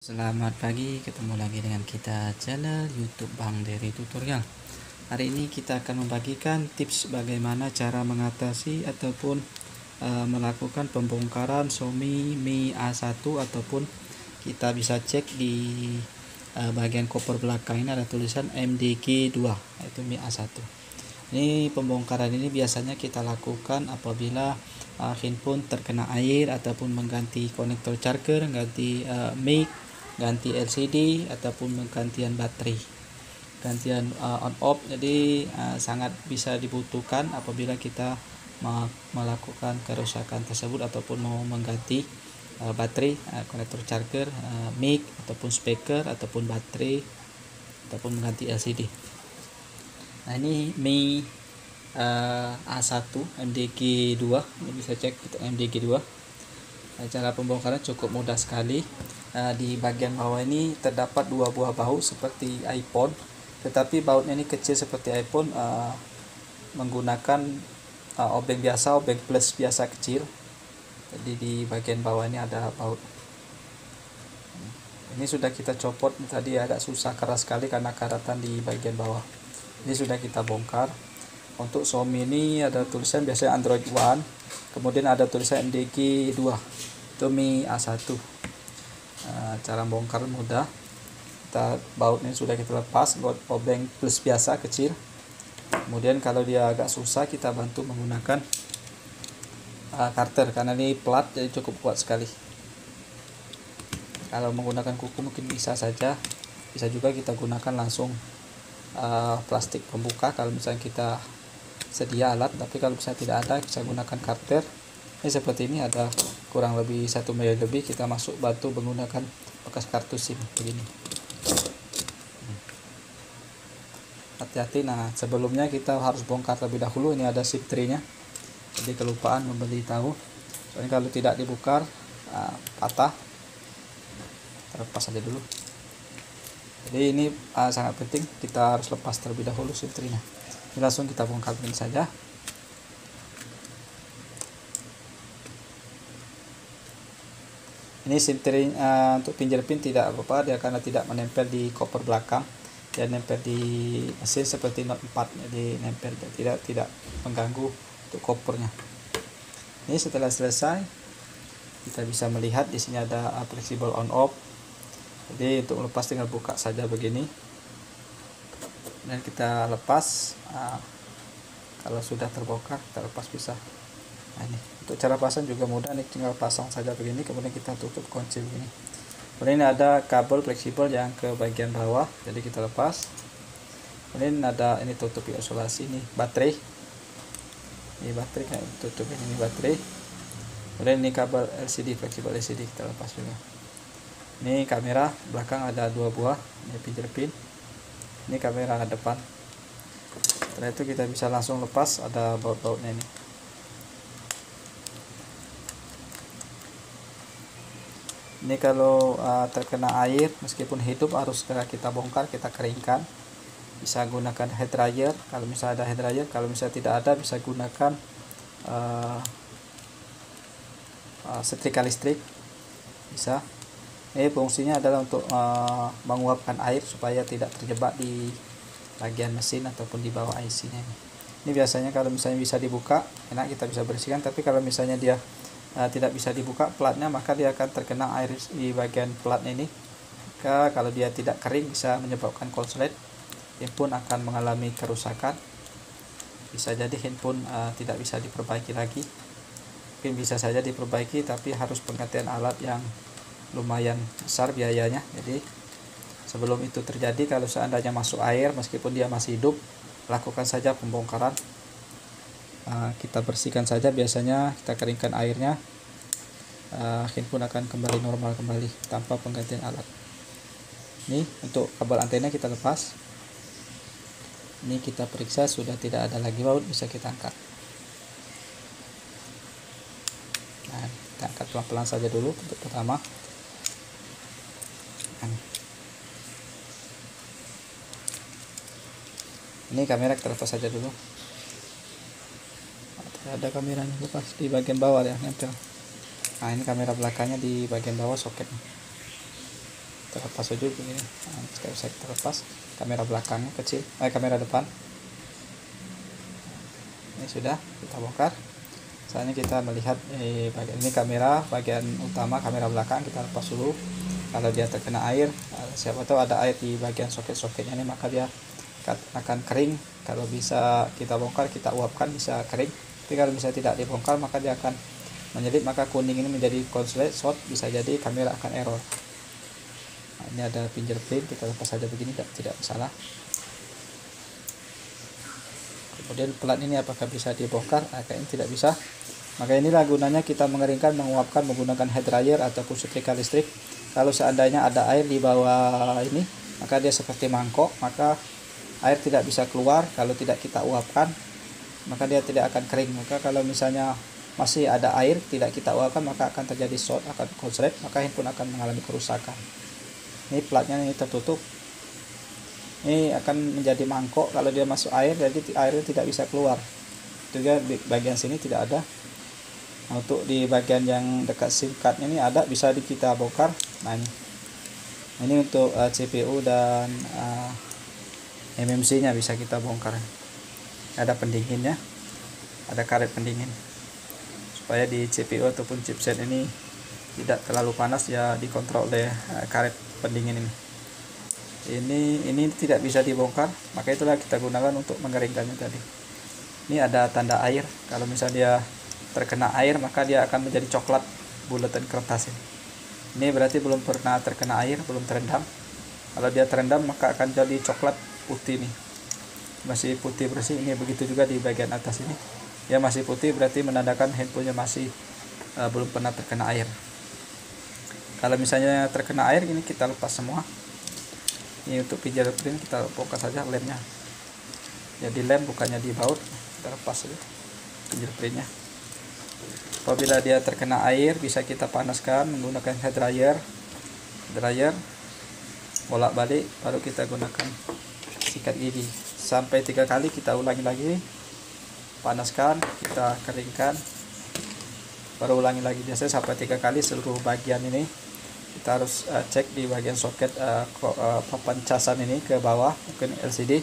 Selamat pagi, ketemu lagi dengan kita channel YouTube Bang Dery Tutorial. Hari ini kita akan membagikan tips bagaimana cara mengatasi ataupun melakukan pembongkaran Xiaomi Mi A1, ataupun kita bisa cek di bagian koper belakang ini ada tulisan MDG2, yaitu Mi A1. Ini pembongkaran ini biasanya kita lakukan apabila handphone terkena air ataupun mengganti konektor charger, ganti mic, ganti LCD ataupun penggantian baterai, gantian on off. Jadi sangat bisa dibutuhkan apabila kita melakukan kerusakan tersebut ataupun mau mengganti baterai, konektor charger, mic ataupun speaker ataupun baterai ataupun mengganti LCD. Nah, ini Mi A1 MDG2, ini bisa cek untuk MDG2. Cara pembongkaran cukup mudah sekali. Di bagian bawah ini terdapat dua buah baut seperti iPhone, tetapi bautnya ini kecil seperti iPhone, menggunakan obeng biasa, obeng plus biasa kecil. Jadi di bagian bawah ini ada baut. Ini sudah kita copot, tadi agak susah, keras sekali karena karatan di bagian bawah. Ini sudah kita bongkar. Untuk Xiaomi ini ada tulisan biasanya Android One, kemudian ada tulisan MDG2, itu Mi A1. Cara bongkar mudah. Bautnya sudah kita lepas, baut obeng plus biasa kecil. Kemudian kalau dia agak susah, kita bantu menggunakan karter, karena ini plat jadi cukup kuat sekali. Kalau menggunakan kuku mungkin bisa saja, bisa juga kita gunakan langsung plastik pembuka kalau misalnya kita sedia alat. Tapi kalau misalnya tidak ada, bisa gunakan karter. Ini seperti ini, ada kurang lebih 1 mili lebih, kita masuk bantu menggunakan bekas kartu SIM begini. Hati-hati. Nah, sebelumnya kita harus bongkar terlebih dahulu. Ini ada SIM tray-nya, jadi kelupaan memberitahu. Soalnya kalau tidak dibongkar patah. Terlepas saja dulu. Jadi ini sangat penting, kita harus lepas terlebih dahulu SIM tray-nya. Ini langsung kita bongkar begini saja. Ini SIM tray untuk fingerprint tidak apa-apa dia, karena tidak menempel di koper belakang, dia nempel di mesin seperti Note 4, jadi nempel, tidak mengganggu untuk kopernya. Ini setelah selesai, kita bisa melihat di sini ada fleksibel on off. Jadi untuk melepas tinggal buka saja begini dan kita lepas. Kalau sudah terbongkar, kita lepas bisa. Nah, ini untuk cara pasang juga mudah, nih tinggal pasang saja begini, kemudian kita tutup kunci begini. Kemudian ini ada kabel fleksibel yang ke bagian bawah, jadi kita lepas. Kemudian ada ini tutup isolasi, ini baterai. Ini baterai kayak tutup ini baterai. Kemudian ini kabel LCD, fleksibel LCD, kita lepas juga. Ini kamera belakang ada 2 buah, ini fingerprint. Ini kamera depan. Setelah itu kita bisa langsung lepas, ada baut-bautnya ini. Ini kalau terkena air, meskipun hidup, harus segera kita bongkar, kita keringkan. Bisa gunakan hair dryer kalau misalnya ada hair dryer. Kalau misalnya tidak ada, bisa gunakan setrika listrik, bisa. Ini fungsinya adalah untuk menguapkan air supaya tidak terjebak di bagian mesin ataupun di bawah IC-nya. Ini biasanya kalau misalnya bisa dibuka, enak, kita bisa bersihkan. Tapi kalau misalnya dia tidak bisa dibuka platnya, maka dia akan terkena air di bagian platnya ini. Maka kalau dia tidak kering, bisa menyebabkan konslet, handphone akan mengalami kerusakan. Bisa jadi handphone tidak bisa diperbaiki lagi. Mungkin bisa saja diperbaiki, tapi harus penggantian alat yang lumayan besar biayanya. Jadi sebelum itu terjadi, kalau seandainya masuk air, meskipun dia masih hidup, lakukan saja pembongkaran. Kita bersihkan saja, biasanya kita keringkan airnya, handphone akan kembali normal kembali tanpa penggantian alat. Ini untuk kabel antena kita lepas. Ini kita periksa sudah tidak ada lagi baut, bisa kita angkat. Nah, kita angkat pelan-pelan saja dulu untuk pertama. Ini kamera kita lepas saja dulu. Ada kameranya, lepas di bagian bawah ya, nempel. Nah, ini kamera belakangnya di bagian bawah soket. terlepas saja begini. Nah, sekarang saya terlepas kamera belakangnya kecil, kamera depan ini sudah kita bongkar. Misalnya kita melihat bagian ini kamera bagian utama, kamera belakang kita lepas dulu. Kalau dia terkena air, siapa tahu ada air di bagian soket-soketnya ini, maka dia akan kering. Kalau bisa kita bongkar, kita uapkan, bisa kering. Tapi kalau bisa tidak dibongkar, maka dia akan menyelip, maka kuning ini menjadi konslet short, bisa jadi kamera akan error. Nah, ini ada fingerprint, kita lepas saja begini, tidak masalah. Kemudian pelat ini apakah bisa dibongkar? Kayaknya tidak bisa. Maka inilah gunanya kita mengeringkan, menguapkan menggunakan hair dryer ataupun setrika listrik. Kalau seandainya ada air di bawah ini, maka dia seperti mangkok, maka air tidak bisa keluar. Kalau tidak kita uapkan, maka dia tidak akan kering. Maka kalau misalnya masih ada air tidak kita uapkan, maka akan terjadi short, akan konslet, maka handphone akan mengalami kerusakan. Ini platnya ini tertutup, ini akan menjadi mangkok. Kalau dia masuk air, jadi airnya tidak bisa keluar. Juga di bagian sini tidak ada. Nah, untuk di bagian yang dekat SIM cardnya ini ada, bisa kita bongkar. Nah ini untuk CPU dan MMC nya bisa kita bongkar. Ada pendinginnya, ada karet pendingin supaya di CPU ataupun chipset ini tidak terlalu panas, ya dikontrol oleh karet pendingin ini. Ini tidak bisa dibongkar, maka itulah kita gunakan untuk mengeringkannya tadi. Ini ada tanda air, kalau misalnya dia terkena air maka dia akan menjadi coklat bulatan kertas ini berarti belum pernah terkena air, belum terendam. Kalau dia terendam maka akan jadi coklat putih nih, masih putih bersih. Ini begitu juga di bagian atas ini, ya masih putih, berarti menandakan handphonenya masih belum pernah terkena air. Kalau misalnya terkena air, ini kita lepas semua. Ini untuk fingerprint kita bongkar saja lemnya, jadi lem bukannya di baut, kita lepas saja fingerprintnya. Apabila dia terkena air, bisa kita panaskan menggunakan hair dryer, bolak-balik, baru kita gunakan sikat gigi sampai 3 kali. Kita ulangi lagi, panaskan, kita keringkan, baru ulangi lagi. Biasanya sampai 3 kali seluruh bagian ini. Kita harus cek di bagian soket papan casan ini ke bawah, mungkin LCD,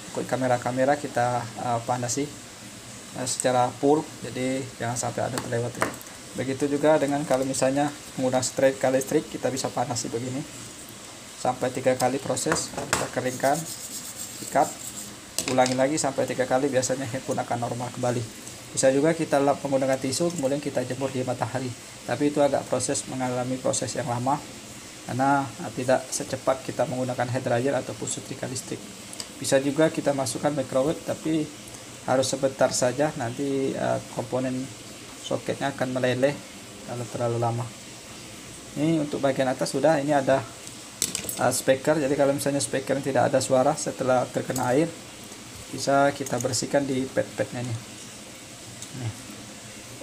mungkin kamera kita panasi secara full, jadi jangan sampai ada terlewat. Begitu juga dengan kalau misalnya menggunakan setrika listrik, kita bisa panasi begini sampai 3 kali proses. Kita keringkan, ikat, ulangi lagi sampai 3 kali, biasanya handphone akan normal kembali. Bisa juga kita lap menggunakan tisu, kemudian kita jemur di matahari, tapi itu agak mengalami proses yang lama karena tidak secepat kita menggunakan hair dryer ataupun setrika listrik. Bisa juga kita masukkan microwave, tapi harus sebentar saja, nanti komponen soketnya akan meleleh kalau terlalu lama. Ini untuk bagian atas sudah. Ini ada speaker, jadi kalau misalnya speaker tidak ada suara setelah terkena air, bisa kita bersihkan di pad-padnya nih.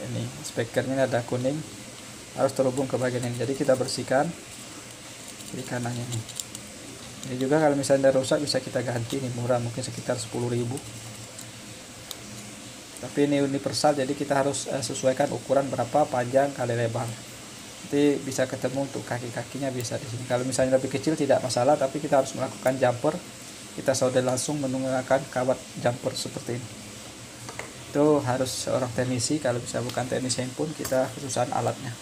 Ini speakernya ada kuning, harus terhubung ke bagian ini, jadi kita bersihkan kiri kanannya nih. Ini juga kalau misalnya rusak bisa kita ganti, ini murah, mungkin sekitar 10.000. Tapi ini universal, jadi kita harus sesuaikan ukuran berapa panjang kali lebar. Nanti bisa ketemu untuk kaki-kakinya bisa di sini. Kalau misalnya lebih kecil tidak masalah, tapi kita harus melakukan jumper. Kita solder langsung menggunakan kawat jumper seperti ini. Itu harus seorang teknisi, kalau bisa bukan teknisi handphone, kita kesusahan alatnya.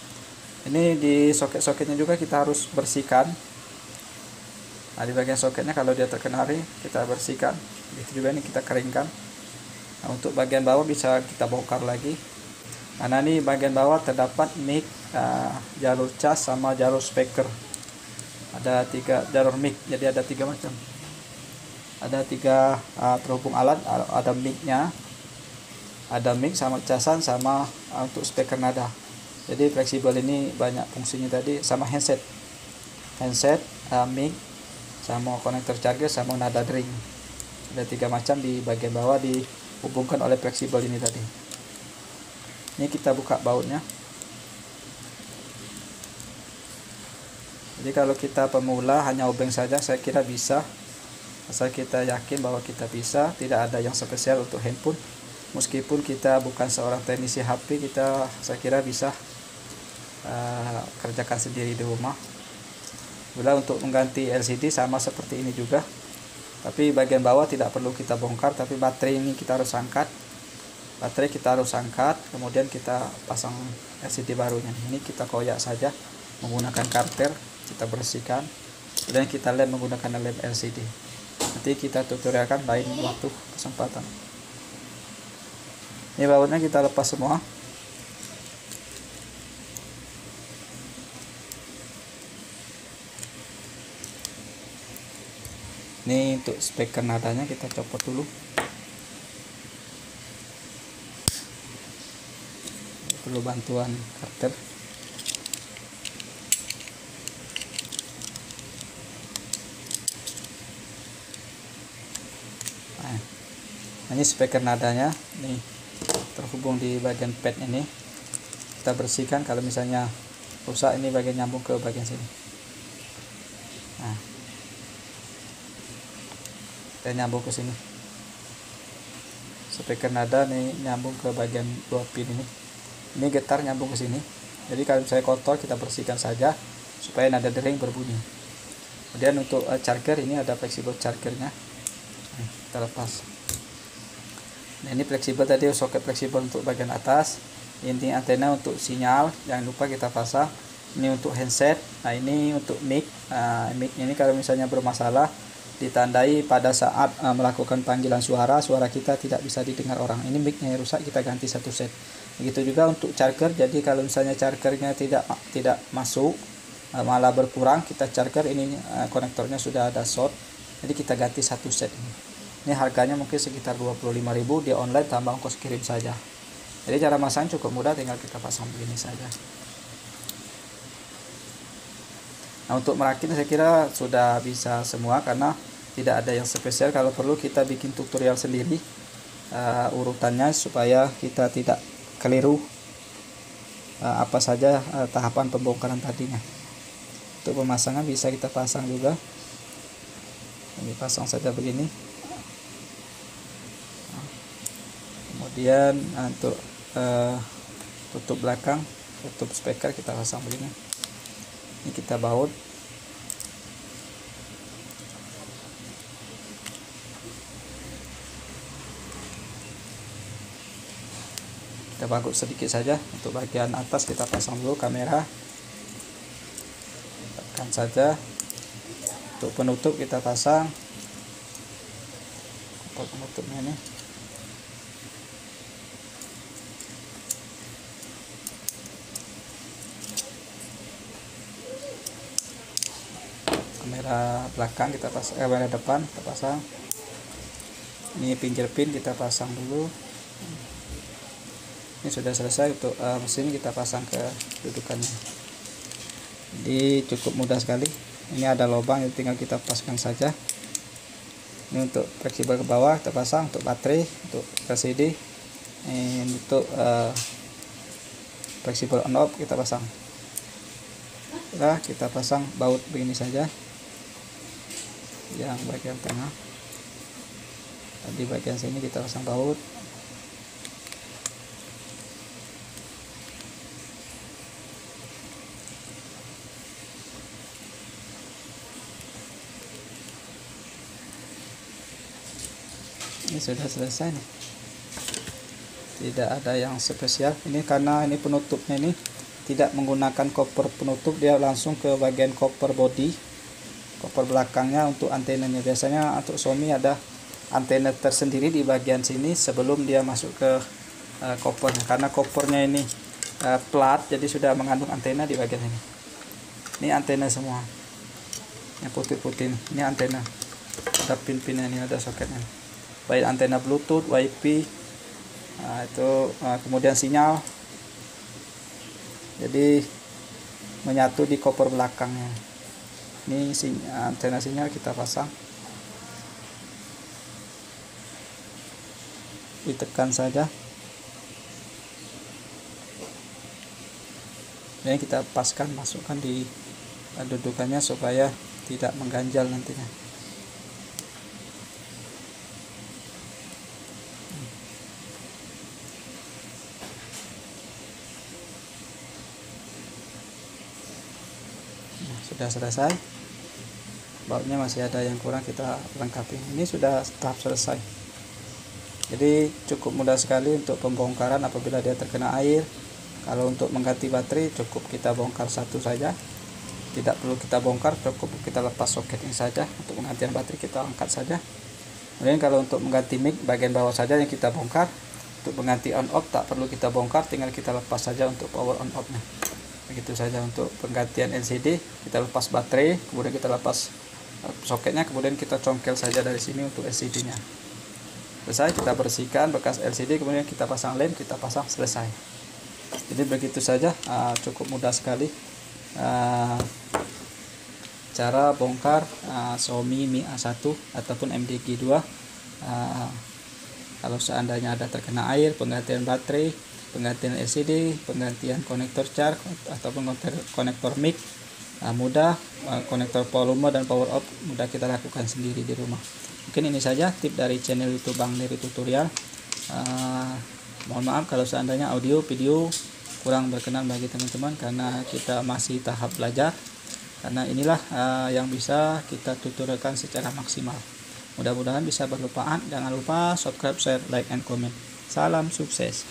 Ini di soket-soketnya juga kita harus bersihkan. Nah, di bagian soketnya kalau dia terkena air kita bersihkan. Itu juga ini kita keringkan. Nah, untuk bagian bawah bisa kita bongkar lagi, karena ini bagian bawah terdapat mic, jalur cas sama jalur speaker. Ada 3 jalur mic, jadi ada 3 macam. Ada 3 terhubung alat, ada mic-nya, ada mic sama casan sama untuk speaker nada. Jadi fleksibel, ini banyak fungsinya tadi, sama handset, mic sama konektor charger sama nada ring. Ada 3 macam di bagian bawah dihubungkan oleh fleksibel ini tadi. Ini kita buka bautnya. Jadi kalau kita pemula hanya obeng saja, saya kira bisa, asal kita yakin bahwa kita bisa. Tidak ada yang spesial untuk handphone. Meskipun kita bukan seorang teknisi HP, saya kira bisa kerjakan sendiri di rumah. Bila untuk mengganti LCD sama seperti ini juga, tapi bagian bawah tidak perlu kita bongkar, tapi baterai ini kita harus angkat. Kemudian kita pasang LCD barunya. Ini kita koyak saja menggunakan karter, kita bersihkan, kemudian kita lem menggunakan lem LCD. Nanti kita tutorialkan lain waktu kesempatan. Ini bautnya kita lepas semua. Ini untuk speaker nadanya kita copot dulu. Perlu bantuan karter. Nah, ini speaker nadanya nih terhubung di bagian pad ini. Kita bersihkan, kalau misalnya rusak ini bagian nyambung ke bagian sini. Nah, kita nyambung ke sini. Speaker nada nih nyambung ke bagian dua pin ini. Ini getar nyambung ke sini. Jadi kalau misalnya kotor kita bersihkan saja supaya nada dering berbunyi. Kemudian untuk charger ini ada fleksibel chargernya. Kita lepas. Nah, ini fleksibel tadi, soket fleksibel untuk bagian atas. Ini antena untuk sinyal, jangan lupa kita pasang. Ini untuk handset. Nah, ini untuk mic. Mic ini kalau misalnya bermasalah ditandai pada saat melakukan panggilan suara kita tidak bisa didengar orang. Ini micnya rusak, kita ganti satu set. Begitu juga untuk charger. Jadi kalau misalnya chargernya tidak masuk, malah berkurang, kita charger ini konektornya sudah ada short, jadi kita ganti satu set ini. Ini harganya mungkin sekitar 25.000 di online tambah ongkos kirim saja. Jadi cara masang cukup mudah, tinggal kita pasang begini saja. Nah, untuk merakit saya kira sudah bisa semua karena tidak ada yang spesial. Kalau perlu kita bikin tutorial sendiri urutannya supaya kita tidak keliru apa saja tahapan pembongkaran tadinya. Untuk pemasangan bisa kita pasang juga. Ini pasang saja begini. Kemudian untuk tutup belakang, tutup speaker kita pasang begini. Ini kita baut. Kita baut sedikit saja. Untuk bagian atas kita pasang dulu kamera. Tekan saja. Untuk penutup kita pasang. Untuk penutupnya ini. Kamera belakang kita pasang, kamera depan kita pasang. Ini pinggir pin kita pasang dulu. Ini sudah selesai. Untuk mesin kita pasang ke dudukannya. Jadi cukup mudah sekali. Ini ada lubang, jadi tinggal kita pasang saja. Ini untuk fleksibel ke bawah kita pasang, untuk baterai, untuk LCD, ini untuk fleksibel on off kita pasang. Nah, kita pasang baut begini saja. Yang bagian tengah. Tadi bagian sini kita pasang baut. Ini sudah selesai nih, tidak ada yang spesial. Ini karena ini penutupnya ini tidak menggunakan koper penutup, dia langsung ke bagian koper body, koper belakangnya. Untuk antenanya biasanya untuk Xiaomi ada antena tersendiri di bagian sini sebelum dia masuk ke kopernya, karena kopernya ini plat, jadi sudah mengandung antena di bagian ini. Ini antena semua, yang putih-putih ini antena, ada pin-pinnya, ini ada soketnya, baik antena Bluetooth, WiFi, kemudian sinyal. Jadi menyatu di koper belakangnya. Ini antena sinyal kita pasang, ditekan saja. Ini kita paskan, masukkan di dudukannya supaya tidak mengganjal nantinya. Sudah selesai. bautnya masih ada yang kurang, kita lengkapi. Ini sudah tahap selesai. Jadi cukup mudah sekali untuk pembongkaran apabila dia terkena air. Kalau untuk mengganti baterai cukup kita bongkar satu saja, tidak perlu kita bongkar, cukup kita lepas soketnya saja. Untuk penggantian baterai kita angkat saja. Kemudian kalau untuk mengganti mic bagian bawah saja yang kita bongkar. Untuk mengganti on off tak perlu kita bongkar, tinggal kita lepas saja untuk power on off nya. Begitu saja untuk penggantian LCD, kita lepas baterai, kemudian kita lepas soketnya, kemudian kita congkel saja dari sini untuk LCD nya. Selesai, kita bersihkan bekas LCD, kemudian kita pasang lem, kita pasang, selesai. Jadi begitu saja, cukup mudah sekali cara bongkar Xiaomi Mi A1 ataupun MDG 2. Kalau seandainya ada terkena air, penggantian baterai, penggantian LCD, penggantian konektor charge ataupun konektor mic, mudah. Konektor volume dan power off mudah kita lakukan sendiri di rumah. Mungkin ini saja tip dari channel YouTube Bang Dery Tutorial. Mohon maaf kalau seandainya audio video kurang berkenan bagi teman-teman, karena kita masih tahap belajar. Karena inilah yang bisa kita tutorialkan secara maksimal. Mudah-mudahan bisa bermanfaat. Jangan lupa subscribe, share, like, and comment. Salam sukses.